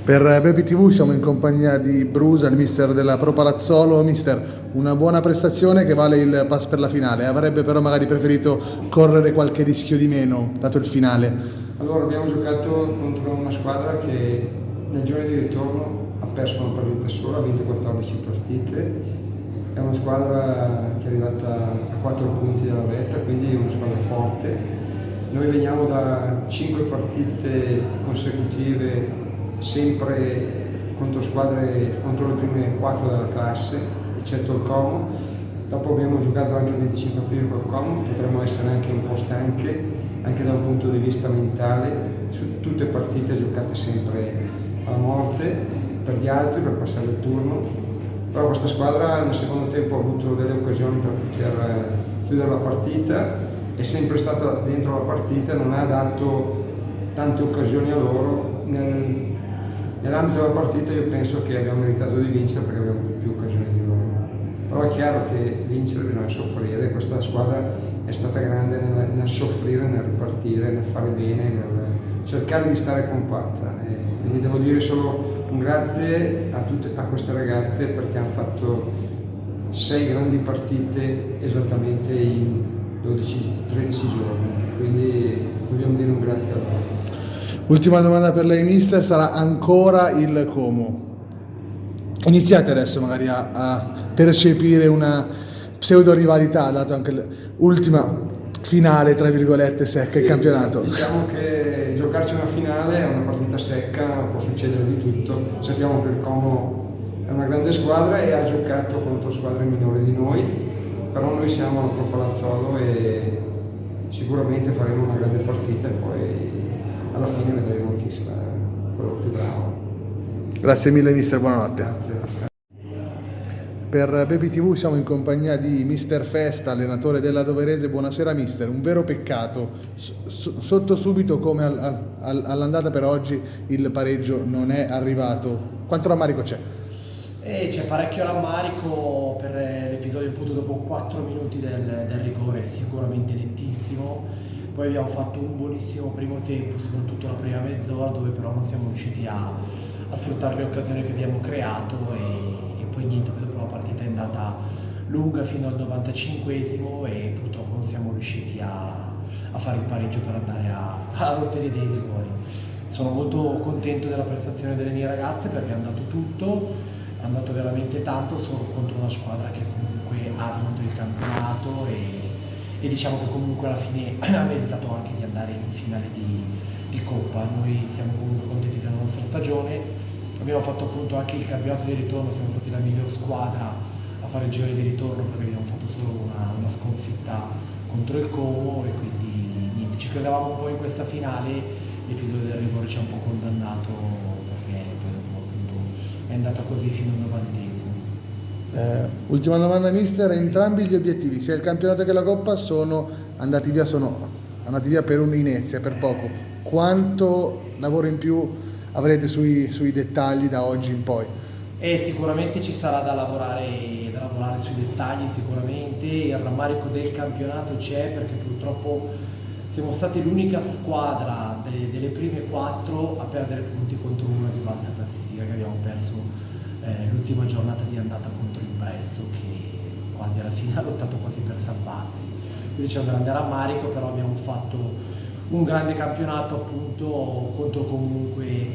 Per Baby TV siamo in compagnia di Brusa, il mister della Pro Palazzolo. Mister, una buona prestazione che vale il pass per la finale, avrebbe però magari preferito correre qualche rischio di meno, dato il finale. Allora, abbiamo giocato contro una squadra che nel giorno di ritorno ha perso una partita sola, ha vinto 14 partite, è una squadra che è arrivata a 4 punti dalla vetta, quindi è una squadra forte. Noi veniamo da 5 partite consecutive sempre contro le prime 4 della classe, eccetto il Como. Dopo abbiamo giocato anche il 25 aprile col Como, potremmo essere anche un po' stanche, anche da un punto di vista mentale, su tutte partite giocate sempre alla morte per gli altri, per passare il turno. Però questa squadra nel secondo tempo ha avuto delle occasioni per poter chiudere la partita, è sempre stata dentro la partita, non ha dato tante occasioni a loro. Nell'ambito della partita io penso che abbiamo meritato di vincere perché abbiamo più occasioni di loro. Però è chiaro che vincere bisogna soffrire, questa squadra è stata grande nel soffrire, nel ripartire, nel fare bene, nel cercare di stare compatta. Quindi devo dire solo un grazie a queste ragazze perché hanno fatto 6 grandi partite esattamente in 12-13 giorni, quindi dobbiamo dire un grazie a loro. Ultima domanda per lei, mister, sarà ancora il Como. Iniziate adesso magari a percepire una pseudo rivalità, dato anche l'ultima finale, tra virgolette, secca, il campionato. Diciamo che giocarci una finale è una partita secca, può succedere di tutto. Sappiamo che il Como è una grande squadra e ha giocato contro squadre minori di noi, però noi siamo al Pro Palazzolo e sicuramente faremo una grande partita e poi alla fine vedremo chi sarà quello più bravo. Grazie mille mister, buonanotte. Grazie. Per Baby TV siamo in compagnia di mister Festa, allenatore della Doverese. Buonasera mister, un vero peccato, sotto subito come all'andata per oggi il pareggio non è arrivato. Quanto rammarico c'è? C'è parecchio rammarico per l'episodio appunto dopo 4 minuti del rigore, sicuramente nettissimo. Poi abbiamo fatto un buonissimo primo tempo, soprattutto la prima mezz'ora, dove però non siamo riusciti a sfruttare le occasioni che abbiamo creato e poi niente, dopo la partita è andata lunga fino al 95esimo e purtroppo non siamo riusciti a fare il pareggio per andare a rompere dei rigori. Sono molto contento della prestazione delle mie ragazze perché è andato tutto, è andato veramente tanto, sono contro una squadra che comunque ha vinto il campionato e diciamo che comunque alla fine ha meritato anche di andare in finale di Coppa. Noi siamo comunque contenti della nostra stagione, abbiamo fatto appunto anche il campionato di ritorno, siamo stati la miglior squadra a fare il giro di ritorno perché abbiamo fatto solo una sconfitta contro il Como e quindi niente, ci credevamo un po' in questa finale, l'episodio del rigore ci ha un po' condannato perché poi dopo appunto è andata così fino al 90esimo. Ultima domanda mister, entrambi gli obiettivi, sia il campionato che la Coppa, sono andati via per un'inezia, per poco. Quanto lavoro in più avrete sui dettagli da oggi in poi? Sicuramente ci sarà da lavorare sui dettagli, sicuramente. Il rammarico del campionato c'è perché purtroppo siamo stati l'unica squadra delle prime 4 a perdere punti contro una di bassa classifica, che abbiamo perso l'ultima giornata di andata contro il Bresso, che quasi alla fine ha lottato quasi per salvarsi. Quindi c'è un grande rammarico, però abbiamo fatto un grande campionato appunto contro comunque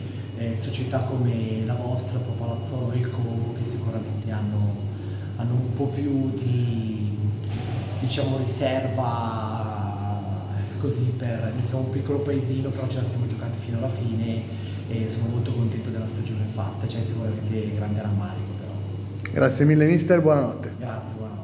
società come la vostra, Pro Palazzolo e il Como, che sicuramente hanno un po' più di, diciamo, riserva, così noi siamo un piccolo paesino, però ce la siamo giocati fino alla fine e sono molto contento della stagione fatta, c'è sicuramente grande rammarico però. Grazie mille mister, buonanotte. Grazie, buonanotte.